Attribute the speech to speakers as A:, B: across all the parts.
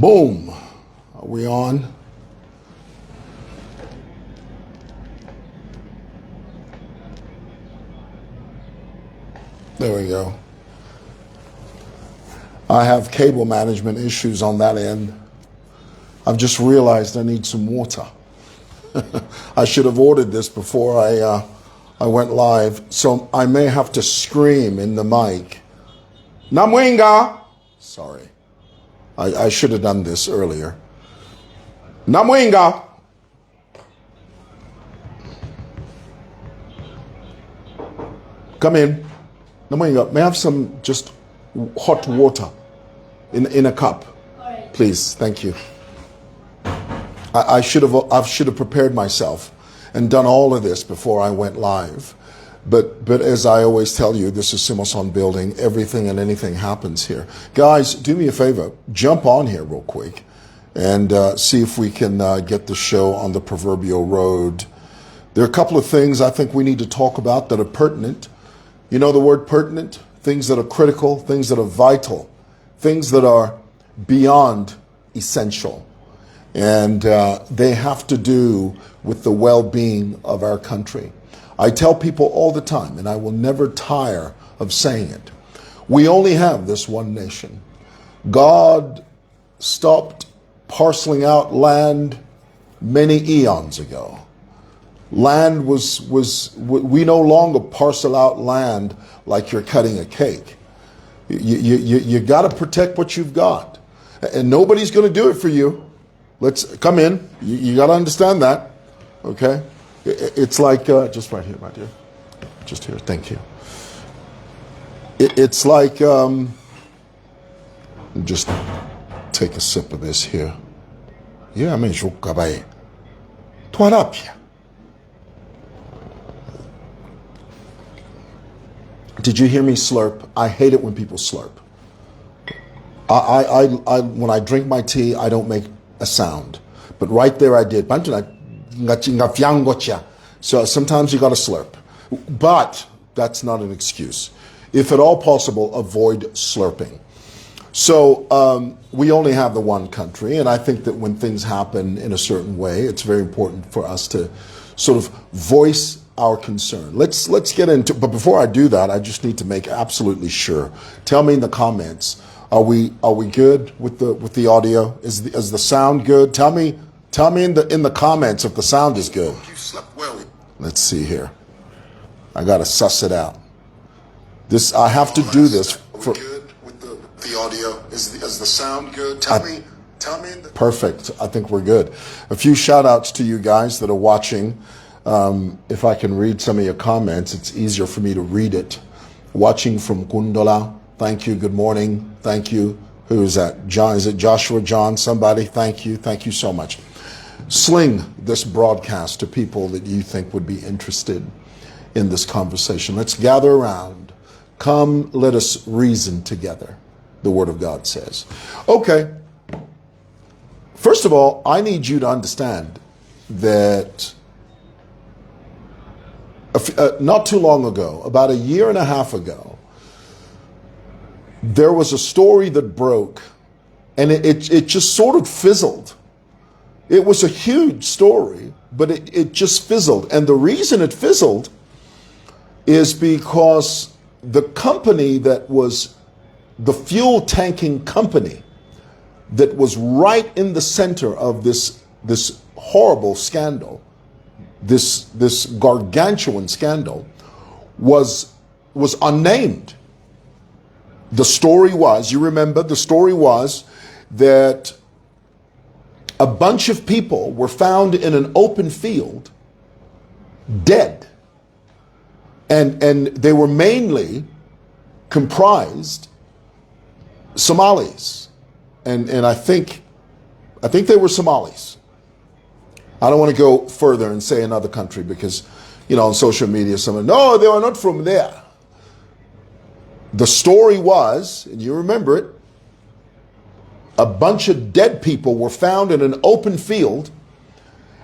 A: Boom. Are we on? There we go. I have cable management issues on that end. I've just realized I need some water. I should have ordered this before I went live, so I may have to scream in the mic. Namwenga! Sorry. I should have done this earlier. Namwenga! Come in. Namwenga, may I have some just hot water in a cup? Right. Please, thank you. I should have prepared myself and done all of this before I went live. But as I always tell you, this is Simoson Building. Everything and anything happens here. Guys, do me a favor. Jump on here real quick and see if we can get the show on the proverbial road. There are a couple of things I think we need to talk about that are pertinent. You know the word pertinent? Things that are critical, things that are vital, things that are beyond essential. And they have to do with the well-being of our country. I tell people all the time, and I will never tire of saying it, we only have this one nation. God stopped parceling out land many eons ago. Land we no longer parcel out land like you're cutting a cake. You got to protect what you've got. And nobody's going to do it for you. Let's come in. You got to understand that. Okay? It's like, just right here, my dear. Just here. Thank you. It's like, just take a sip of this here. Yeah, I mean, did you hear me slurp? I hate it when people slurp. When I drink my tea, I don't make a sound. But right there I did. So sometimes you got to slurp. But that's not an excuse. If at all possible, avoid slurping. So we only have the one country, and I think that when things happen in a certain way, it's very important for us to sort of voice our concern. Let's get into, but before I do that, I just need to make absolutely sure. Tell me in the comments, are we good with the audio? Is the sound good? Tell me in the comments if the sound is good. You slept well. Let's see here. I gotta suss it out. I have to do this. Are we good with the audio? Is the sound good? Tell me. Perfect. I think we're good. A few shout outs to you guys that are watching. If I can read some of your comments, it's easier for me to read it. Watching from Kundola, thank you, good morning, thank you. Who is that? John, is it Joshua John? Somebody, thank you so much. Sling this broadcast to people that you think would be interested in this conversation. Let's gather around. Come, let us reason together, the Word of God says. Okay, first of all, I need you to understand that not too long ago, about a year and a half ago, there was a story that broke, and it just sort of fizzled. It was a huge story, but it just fizzled. And the reason it fizzled is because the company that was the fuel tanking company that was right in the center of this horrible scandal, this gargantuan scandal, was unnamed. The story was, you remember, the story was that a bunch of people were found in an open field, dead. And they were mainly comprised Somalis. And I think they were Somalis. I don't want to go further and say another country because, on social media, someone, no, they are not from there. The story was, and you remember it, a bunch of dead people were found in an open field,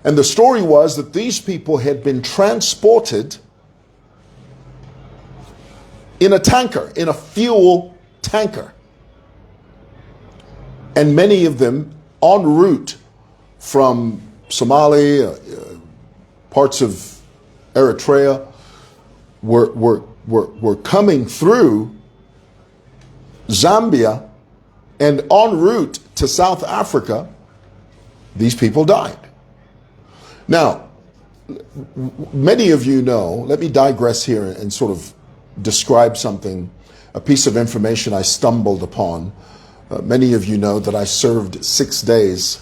A: and the story was that these people had been transported in a tanker, in a fuel tanker. And many of them en route from Somalia, parts of Eritrea, were coming through Zambia, and en route to South Africa, these people died. Now, many of you know, let me digress here and sort of describe something, a piece of information I stumbled upon. Many of you know that I served 6 days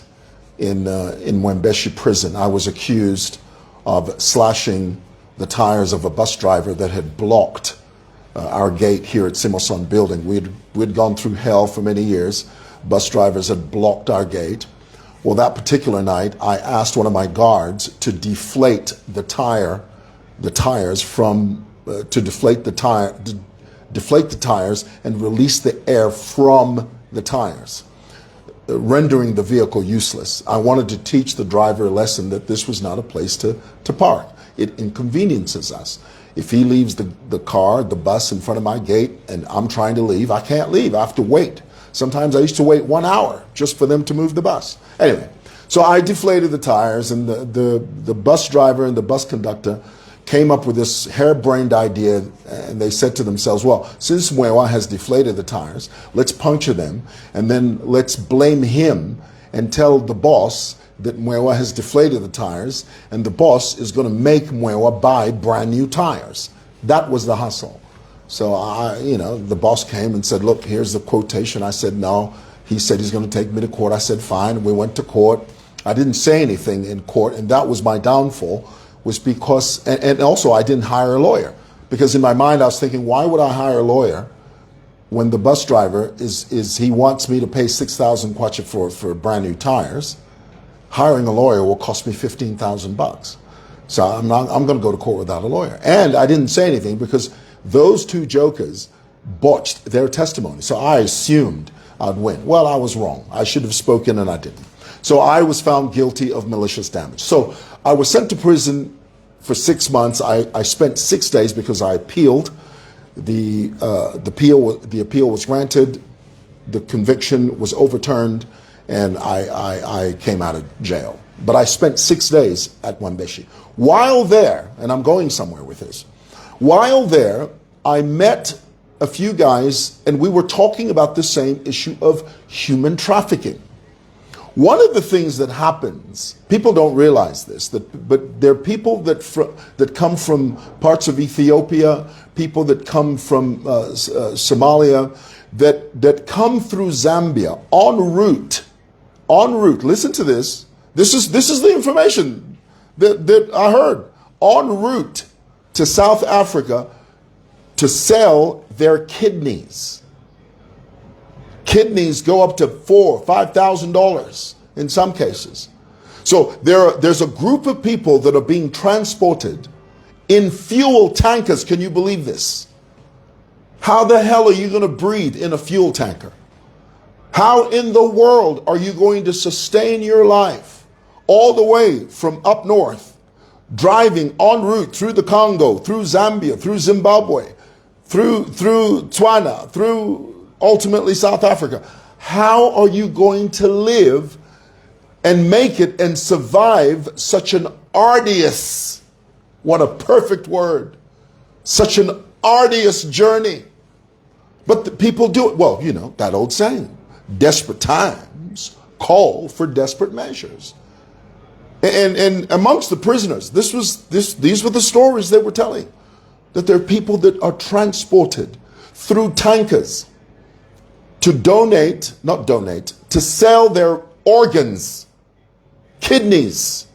A: in Mwembeshi prison. I was accused of slashing the tires of a bus driver that had blocked our gate here at Simoson building. We'd gone through hell for many years. Bus drivers had blocked our gate. Well, that particular night, I asked one of my guards to deflate the tires from, to deflate the tires and release the air from the tires, rendering the vehicle useless. I wanted to teach the driver a lesson that this was not a place to park. It inconveniences us. If he leaves the car, the bus in front of my gate, and I'm trying to leave, I can't leave. I have to wait. Sometimes I used to wait 1 hour just for them to move the bus. Anyway, so I deflated the tires, and the bus driver and the bus conductor came up with this harebrained idea, and they said to themselves, well, since mwewa has deflated the tires, let's puncture them, and then let's blame him and tell the boss that mwewa has deflated the tires, and the boss is going to make mwewa buy brand new tires. That was the hustle. So the boss came and said, look, here's the quotation. I said, no. He said he's going to take me to court. I said, fine. We went to court. I didn't say anything in court, and that was my downfall, was because, and also I didn't hire a lawyer, because in my mind I was thinking, why would I hire a lawyer when the bus driver he wants me to pay 6,000 kwacha for brand new tires? Hiring a lawyer will cost me 15,000 bucks. So I'm going to go to court without a lawyer. And I didn't say anything because those two jokers botched their testimony. So I assumed I'd win. Well, I was wrong. I should have spoken and I didn't. So I was found guilty of malicious damage. So I was sent to prison for 6 months. I spent 6 days because I appealed. The appeal was granted. The conviction was overturned, and I came out of jail. But I spent 6 days at Mwembeshi. While there, and I'm going somewhere with this, while there, I met a few guys, and we were talking about the same issue of human trafficking. One of the things that happens, people don't realize this, but there are people that come from parts of Ethiopia, people that come from Somalia, that come through Zambia en route. Listen to this. This is the information that I heard. En route to South Africa to sell their kidneys. Kidneys go up to $4,000-$5,000 in some cases. So there's a group of people that are being transported in fuel tankers. Can you believe this? How the hell are you going to breathe in a fuel tanker? How in the world are you going to sustain your life all the way from up north, driving en route through the Congo, through Zambia, through Zimbabwe, through Tswana, through ultimately South Africa? How are you going to live and make it and survive such an arduous, what a perfect word, such an arduous journey? But the people do it. Well, you know, that old saying, desperate times call for desperate measures. And amongst the prisoners, these were the stories they were telling, that there are people that are transported through tankers to to sell their organs, kidneys,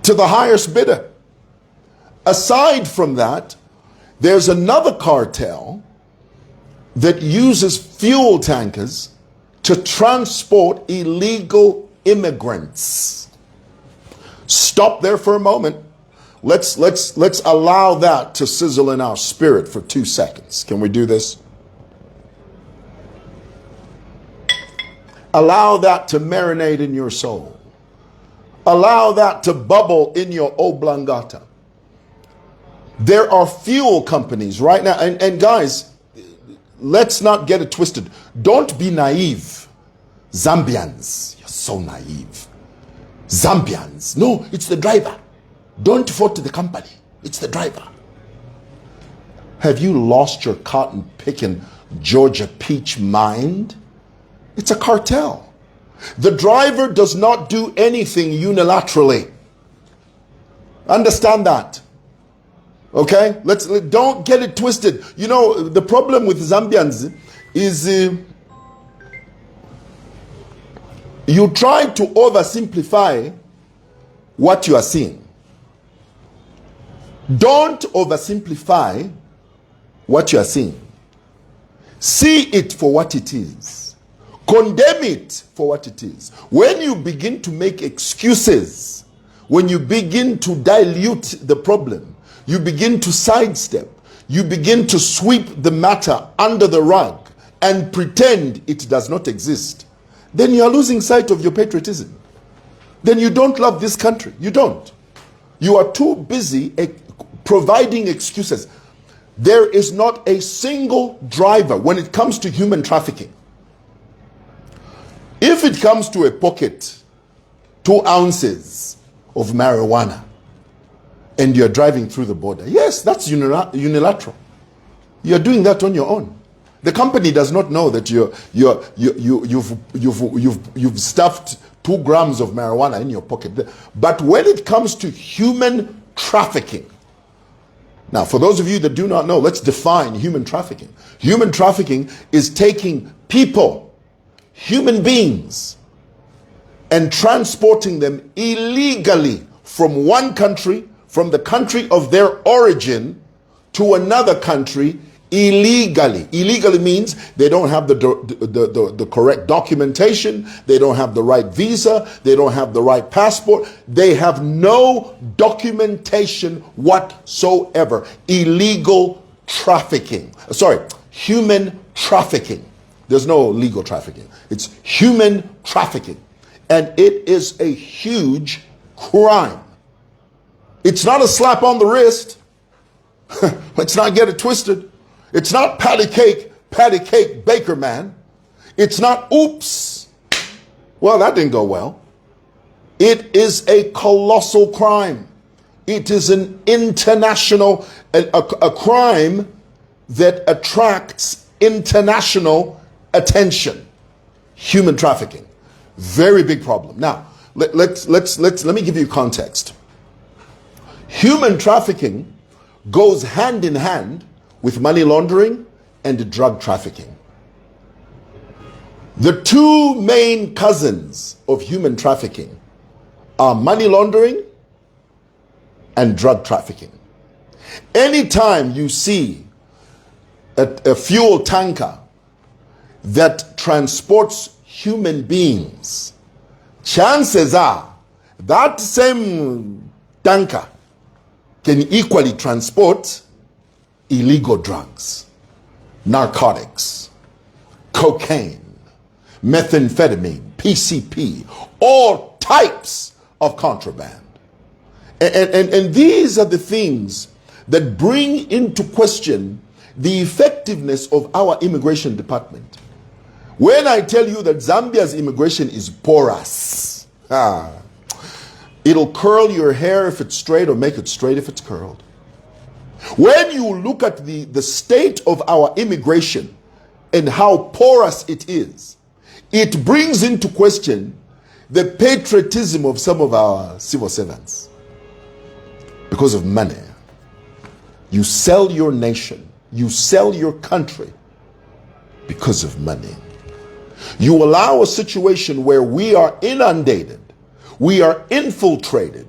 A: to the highest bidder. Aside from that, there's another cartel that uses fuel tankers to transport illegal immigrants. Stop there for a moment. Let's allow that to sizzle in our spirit for 2 seconds. Can we do this? Allow that to marinate in your soul. Allow that to bubble in your oblongata. There are fuel companies right now, and guys, let's not get it twisted. Don't be naive. Zambians, you're so naive. Zambians, no, it's the driver. Don't fault the company, it's the driver. Have you lost your cotton picking Georgia peach mind? It's a cartel. The driver does not do anything unilaterally. Understand that. Okay? Don't get it twisted. You know, the problem with Zambians is you try to oversimplify what you are seeing. Don't oversimplify what you are seeing. See it for what it is. Condemn it for what it is. When you begin to make excuses, when you begin to dilute the problem, you begin to sidestep, you begin to sweep the matter under the rug and pretend it does not exist, then you are losing sight of your patriotism. Then you don't love this country. You don't. You are too busy providing excuses. There is not a single driver when it comes to human trafficking. If it comes to a pocket, 2 ounces of marijuana, and you're driving through the border, yes, that's unilateral. You're doing that on your own. The company does not know that you've stuffed 2 grams of marijuana in your pocket. But when it comes to human trafficking, now for those of you that do not know, let's define human trafficking. Human trafficking is taking people, human beings, and transporting them illegally from one country, from the country of their origin, to another country illegally. Illegally means they don't have the correct documentation, they don't have the right visa, they don't have the right passport, they have no documentation whatsoever. Illegal trafficking. Sorry, human trafficking. There's no legal trafficking. It's human trafficking. And it is a huge crime. It's not a slap on the wrist. Let's not get it twisted. It's not patty cake, baker man. It's not oops. Well, that didn't go well. It is a colossal crime. It is an international, a crime that attracts international attention. Human trafficking. Very big problem. Now, let me give you context. Human trafficking goes hand in hand with money laundering and drug trafficking. The 2 main cousins of human trafficking are money laundering and drug trafficking. Anytime you see a fuel tanker that transports human beings, chances are that same tanker can equally transport illegal drugs, narcotics, cocaine, methamphetamine, PCP, all types of contraband. And these are the things that bring into question the effectiveness of our immigration department. When I tell you that Zambia's immigration is porous, it'll curl your hair if it's straight or make it straight if it's curled. When you look at the state of our immigration and how porous it is, it brings into question the patriotism of some of our civil servants. Because of money. You sell your nation, you sell your country because of money. You allow a situation where we are inundated, we are infiltrated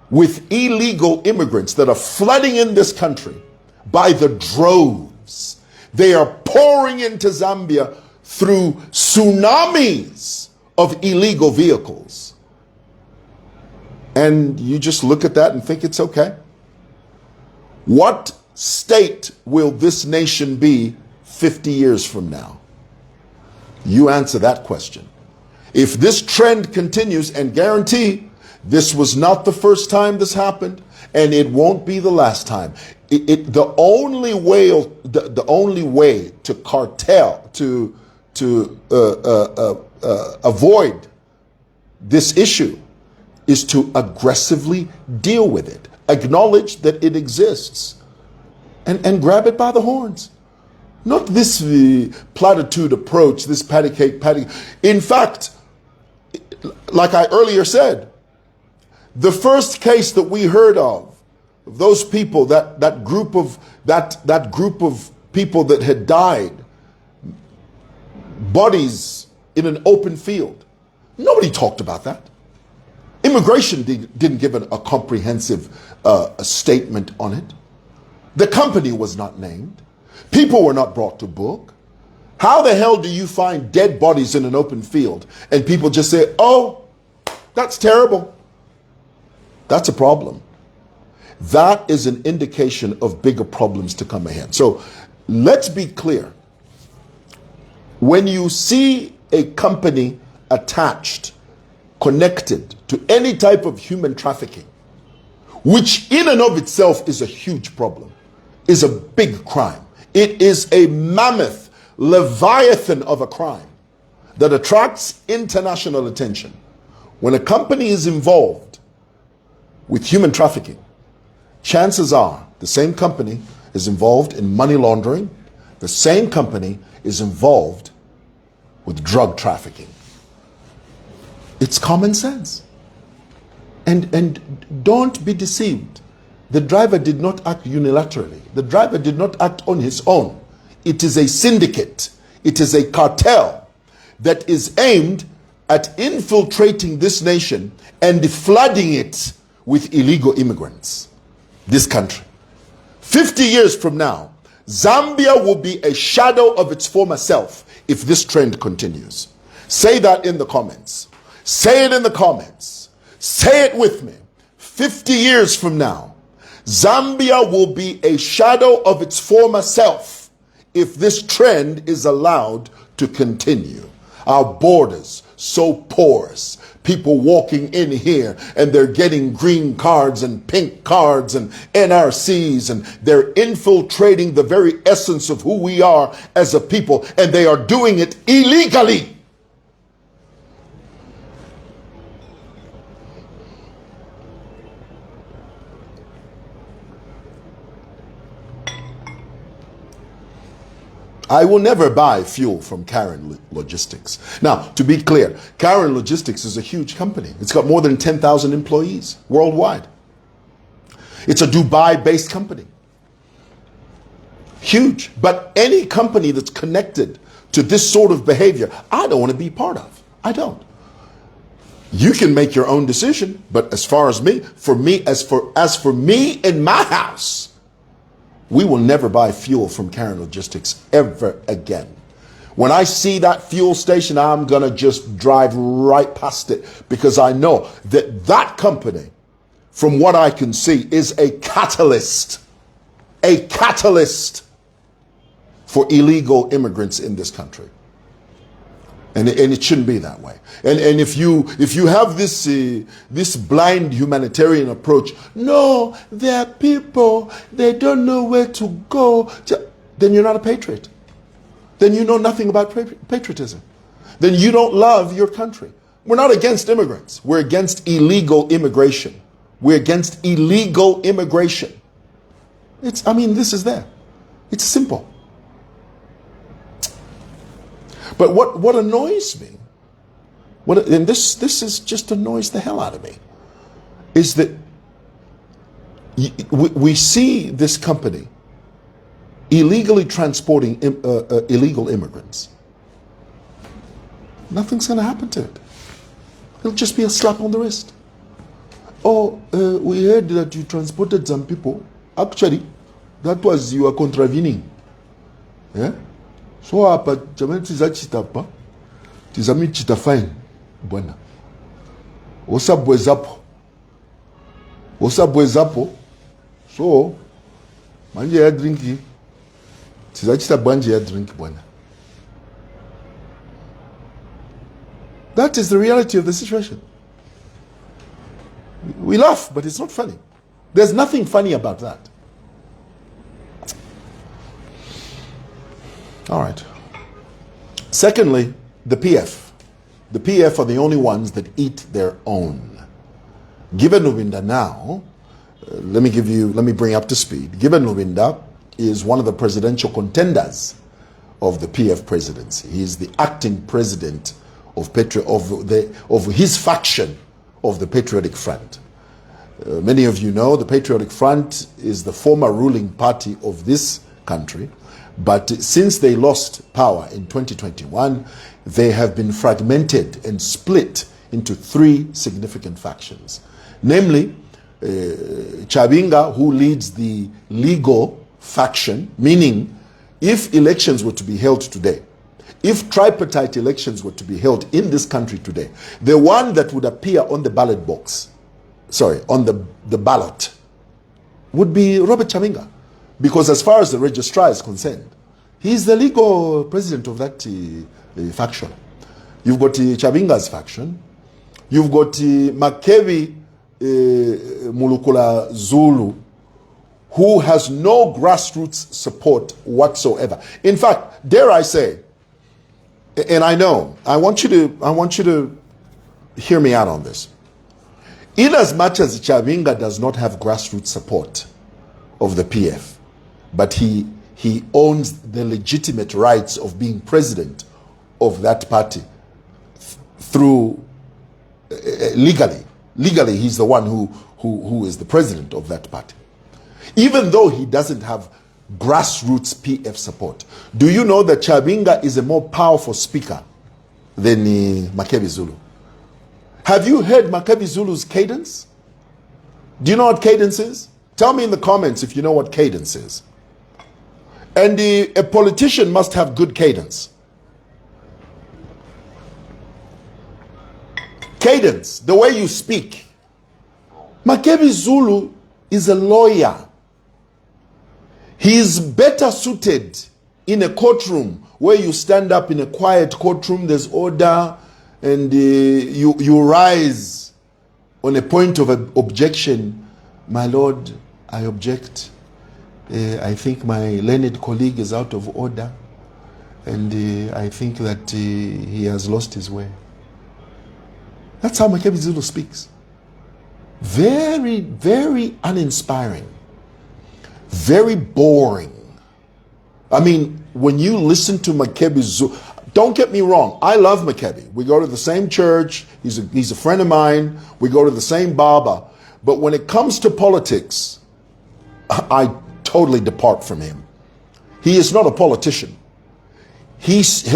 A: with illegal immigrants that are flooding in this country by the droves. They are pouring into Zambia through tsunamis of illegal vehicles. And you just look at that and think it's okay. What state will this nation be 50 years from now? You answer that question. If this trend continues, and guarantee this was not the first time this happened, and it won't be the last time. the only way the only way to cartel to avoid this issue is to aggressively deal with it, acknowledge that it exists, and grab it by the horns. Not this platitude approach, this patty cake. In fact, like I earlier said, the first case that we heard of those people, that group of people that had died, bodies in an open field, nobody talked about that. Immigration didn't give a comprehensive statement on it. The company was not named. People were not brought to book. How the hell do you find dead bodies in an open field and people just say, oh, that's terrible? That's a problem. That is an indication of bigger problems to come ahead. So let's be clear. When you see a company attached, connected to any type of human trafficking, which in and of itself is a huge problem, is a big crime. It is a mammoth leviathan of a crime that attracts international attention. When a company is involved with human trafficking, chances are the same company is involved in money laundering. The same company is involved with drug trafficking. It's common sense. And don't be deceived. The driver did not act unilaterally. The driver did not act on his own. It is a syndicate. It is a cartel that is aimed at infiltrating this nation and flooding it with illegal immigrants. This country. 50 years from now, Zambia will be a shadow of its former self if this trend continues. Say that in the comments. Say it in the comments. Say it with me. 50 years from now, Zambia will be a shadow of its former self if this trend is allowed to continue. Our borders so porous. People walking in here and they're getting green cards and pink cards and NRCs, and they're infiltrating the very essence of who we are as a people, and they are doing it illegally. I will never buy fuel from Karen Logistics. Now, to be clear, Karen Logistics is a huge company. It's got more than 10,000 employees worldwide. It's a Dubai-based company. Huge. But any company that's connected to this sort of behavior, I don't want to be part of. I don't. You can make your own decision, but as for me in my house, we will never buy fuel from Karen Logistics ever again. When I see that fuel station, I'm going to just drive right past it, because I know that that company, from what I can see, is a catalyst for illegal immigrants in this country. And it shouldn't be that way. And if you have this blind humanitarian approach, no, they're people, they don't know where to go, then you're not a patriot. Then you know nothing about patriotism. Then you don't love your country. We're not against immigrants. We're against illegal immigration. We're against illegal immigration. This is there. It's simple. But what annoys me, and this is just annoys the hell out of me, is that we see this company illegally transporting illegal immigrants. Nothing's going to happen to it. It'll just be a slap on the wrist. Oh, we heard that you transported some people. Actually, that was you are contravening. Yeah? So hapa jamani tizachita pa tizami chita fine bwana osabwezapo so manje ya drinki tizachita banje ya drink bwana. That is the reality of the situation. We laugh, but it's not funny. There's nothing funny about that. All right. Secondly, the PF. The PF are the only ones that eat their own. Given Lubinda now, let me bring up to speed. Given Lubinda is one of the presidential contenders of the PF presidency. He is the acting president of his faction of the Patriotic Front. Many of you know the Patriotic Front is the former ruling party of this country, but since they lost power in 2021, they have been fragmented and split into three significant factions. Namely, Chabinga, who leads the legal faction, meaning if elections were to be held today, if tripartite elections were to be held in this country today, the one that would appear on the ballot box, on the ballot, would be Robert Chabinga. Because as far as the registrar is concerned, he's the legal president of that faction. You've got Chabinga's faction. You've got Makebi Mulukula Zulu, who has no grassroots support whatsoever. In fact, dare I say, and I want you to hear me out on this. In as much as Chabinga does not have grassroots support of the PF, but he owns the legitimate rights of being president of that party through legally. Legally, he's the one who is the president of that party. Even though he doesn't have grassroots PF support, do you know that Chabinga is a more powerful speaker than Makebi Zulu? Have you heard Makebi Zulu's cadence? Do you know what cadence is? Tell me in the comments if you know what cadence is. And a politician must have good cadence. Cadence, the way you speak. Makebi Zulu is a lawyer. He is better suited in a courtroom where you stand up in a quiet courtroom, there's order, and you rise on a point of objection. My lord, I object. I think my learned colleague is out of order, and I think that he has lost his way. That's how Makebi Zulu speaks. Very, very uninspiring. Very boring. I mean, when you listen to Makebi Zulu, don't get me wrong, I love Makebi. We go to the same church, he's a friend of mine, we go to the same barber. But when it comes to politics, I totally depart from him. He is not a politician.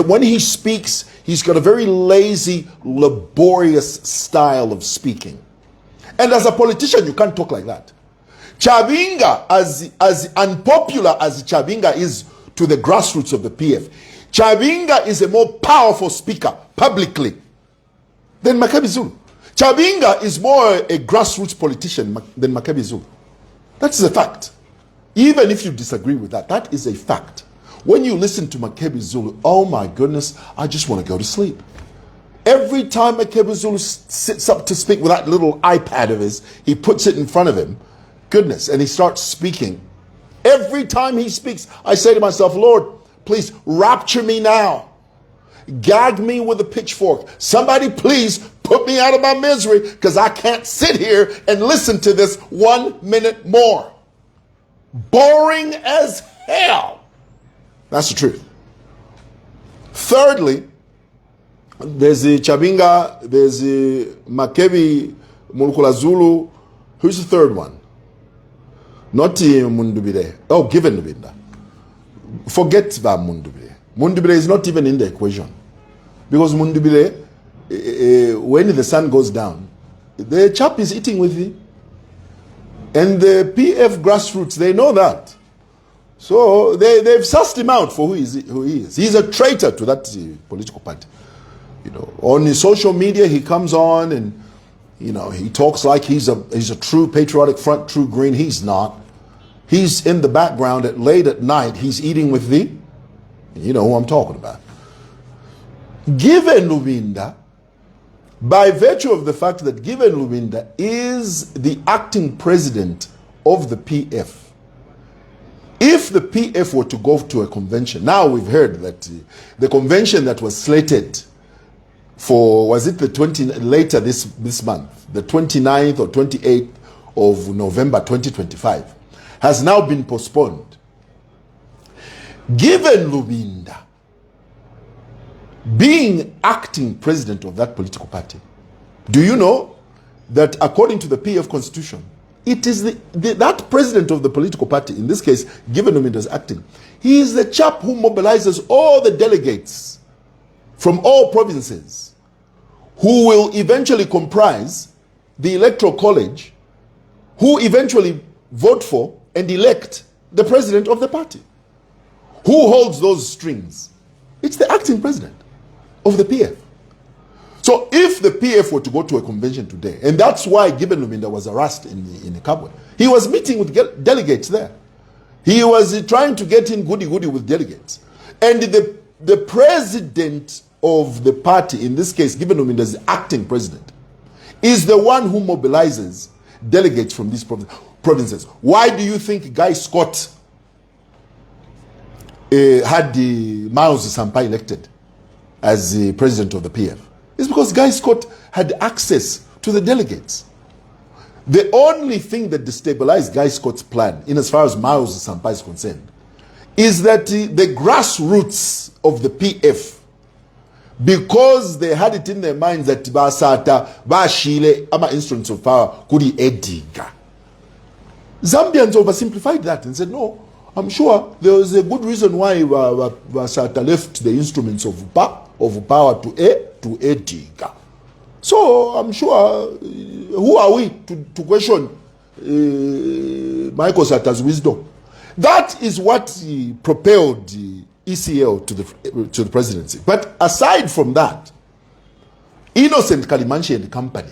A: When he speaks, he's got a very lazy, laborious style of speaking. And as a politician, you can't talk like that. Chabinga, as unpopular as Chabinga is to the grassroots of the PF, Chabinga is a more powerful speaker publicly than Makebi Zulu. Chabinga is more a grassroots politician than Makebi Zulu. That is a fact. Even if you disagree with that, that is a fact. When you listen to Makebi Zulu, oh my goodness, I just want to go to sleep. Every time Makebi Zulu sits up to speak with that little iPad of his, he puts it in front of him, goodness, and he starts speaking. Every time he speaks, I say to myself, Lord, please rapture me now. Gag me with a pitchfork. Somebody please put me out of my misery, because I can't sit here and listen to this 1 minute more. Boring as hell. That's the truth. Thirdly, there's the Chabinga, there's the Makebi Mulukula Zulu. Who's the third one? Not Mundubire. Oh, Given Lubinda. Forget about Mundubire. Mundubire is not even in the equation. Because Mundubire, when the sun goes down, the chap is eating with him. And the PF grassroots, they know that. So they've sussed him out for who he is. He's a traitor to that political party. You know, on his social media, he comes on and, you know, he talks like he's a true Patriotic Front, true Green. He's not. He's in the background late at night. He's eating with you know who I'm talking about. Given Lubinda, by virtue of the fact that Given Lubinda is the acting president of the PF, If the PF were to go to a convention, now we've heard that the convention that was slated for, was it the 20, later this month, the 29th or 28th of November 2025, has now been postponed. Given Lubinda being acting president of that political party, do you know that according to the PF constitution, it is that president of the political party, in this case, given Lubinda as acting, he is the chap who mobilizes all the delegates from all provinces who will eventually comprise the electoral college, who eventually vote for and elect the president of the party. Who holds those strings? It's the acting president of the PF. So if the PF were to go to a convention today, and that's why Given Lubinda was harassed in Kabwe, he was meeting with delegates there. He was trying to get in goody with delegates. And the president of the party, in this case, Given Lubinda as the acting president, is the one who mobilizes delegates from these provinces. Why do you think Guy Scott had Miles Sampa elected as the president of the PF? It's because Guy Scott had access to the delegates. The only thing that destabilized Guy Scott's plan, in as far as Miles Sampa is concerned, is that the grassroots of the PF, because they had it in their minds that Basata, Bashile, ama instruments of power, kuri ediga. Zambians oversimplified that and said, no, I'm sure there was a good reason why Basata left the instruments of power to ediga. So I'm sure, who are we to question Michael Sata's wisdom? That is what propelled ECL to the presidency. But aside from that, Innocent Kalimanchi and company,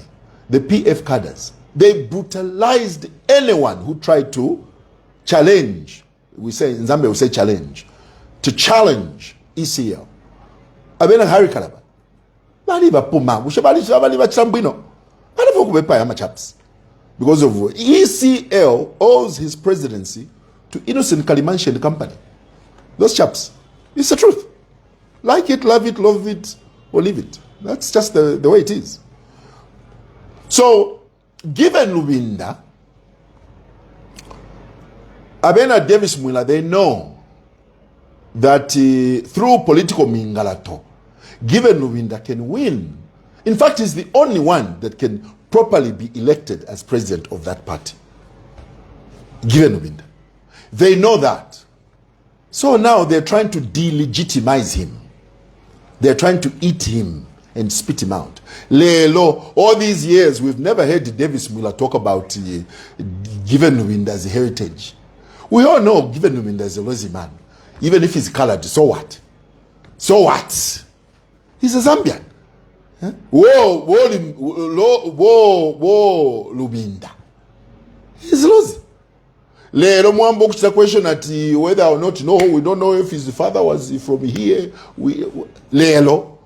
A: the PF cadres, they brutalized anyone who tried to challenge, we say in Zambia we say challenge, to challenge ECL. Abena Harry Kalaba. Because of ECL owes his presidency to Innocent Kalimanchi and company. Those chaps. It's the truth. Like it, love it, or leave it. That's just the way it is. So, given Lubinda, Abena Davis Mwila, they know that through political mingalato, given Lubinda can win. In fact, he's the only one that can properly be elected as president of that party. Given Lubinda. They know that. So now they're trying to delegitimize him. They're trying to eat him and spit him out. Lelo, all these years, we've never heard Davis Mwila talk about Given Lubinda as a heritage. We all know Given Lubinda is a lazy man. Even if he's colored, so what? So what? He's a Zambian. Huh? Whoa, Lubinda. He's lazy. Lero mwambo kuchita question at whether or not we don't know if his father was from here. Lelo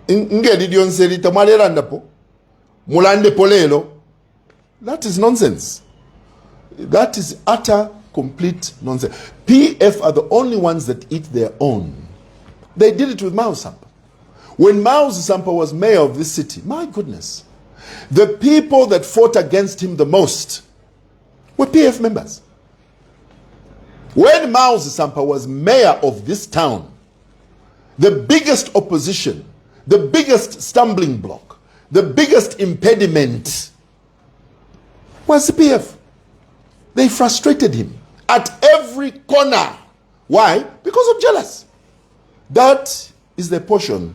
A: ngedi dionseri tamalera ndapo mulande polelo. That is nonsense. That is utter complete nonsense. PF are the only ones that eat their own. They did it with Mao Sampa. When Mao Sampa was mayor of this city, my goodness, the people that fought against him the most were PF members. When Mao Sampa was mayor of this town, the biggest opposition, the biggest stumbling block, the biggest impediment was the PF. They frustrated him at every corner. Why? Because of jealous. That is their portion.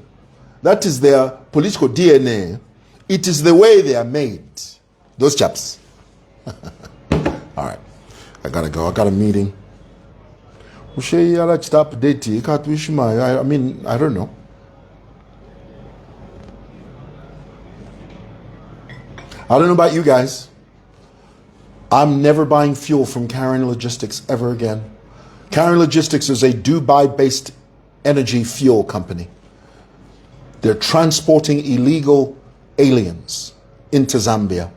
A: That is their political DNA. It is the way they are made. Those chaps. All right. I gotta go. I got a meeting. I mean, I don't know. I don't know about you guys. I'm never buying fuel from Carrion Logistics ever again. Carrion Logistics is a Dubai-based energy fuel company. They're transporting illegal aliens into Zambia.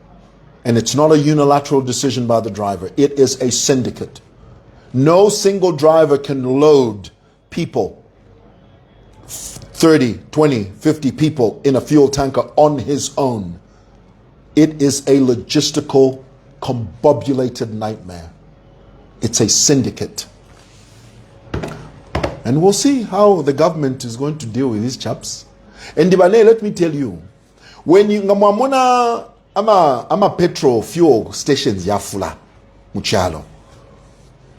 A: And it's not a unilateral decision by the driver. It is a syndicate. No single driver can load people, 30, 20, 50 people in a fuel tanker on his own. It is a logistical, combobulated nightmare. It's a syndicate. And we'll see how the government is going to deal with these chaps. And Dibane, let me tell you, when you ngamamona ama petrol fuel stations yafula muchalo,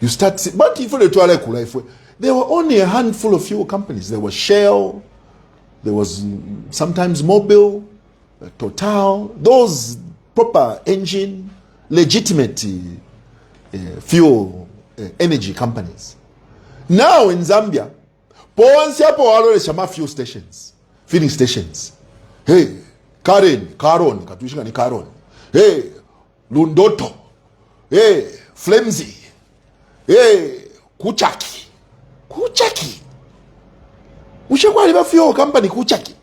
A: you start see, but if there were only a handful of fuel companies. There was Shell, there was sometimes Mobil, Total, those proper engine, legitimate fuel energy companies. Now in Zambia, fuel stations, filling stations. Hey, Karon, katuishika ni Karon. Hey, Lundoto. Hey, Flemzy. Hey, Kuchaki. Ushakwali fuel company Kuchaki.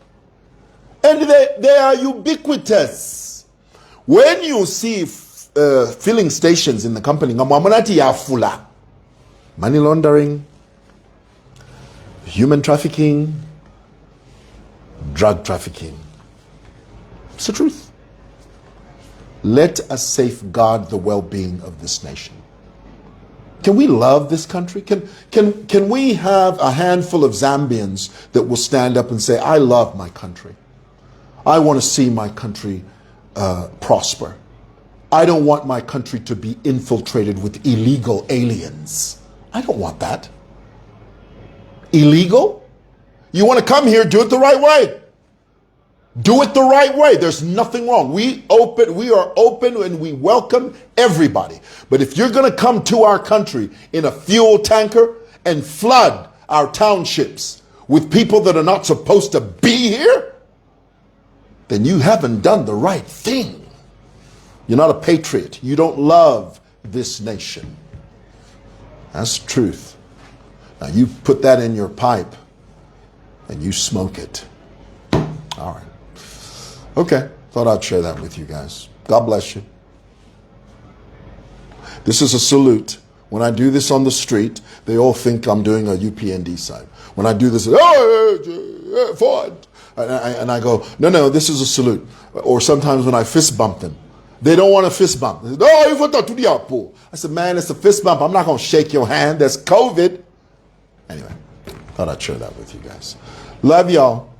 A: And they are ubiquitous. When you see filling stations in the company, ngamwamonati ya fula. Money laundering, human trafficking, drug trafficking. It's the truth. Let us safeguard the well-being of this nation. Can we love this country? Can we have a handful of Zambians that will stand up and say, I love my country. I want to see my country prosper. I don't want my country to be infiltrated with illegal aliens. I don't want that. Illegal? You want to come here, do it the right way. Do it the right way. There's nothing wrong. We are open and we welcome everybody. But if you're going to come to our country in a fuel tanker and flood our townships with people that are not supposed to be here, then you haven't done the right thing. You're not a patriot. You don't love this nation. That's the truth. Now you put that in your pipe and you smoke it. All right. Okay. Thought I'd share that with you guys. God bless you. This is a salute. When I do this on the street, they all think I'm doing a UPND sign. When I do this, forward. And I go, no, this is a salute. Or sometimes when I fist bump them, they don't want a fist bump. They say, I said, man, it's a fist bump. I'm not going to shake your hand. There's COVID. Anyway, thought I'd share that with you guys. Love y'all.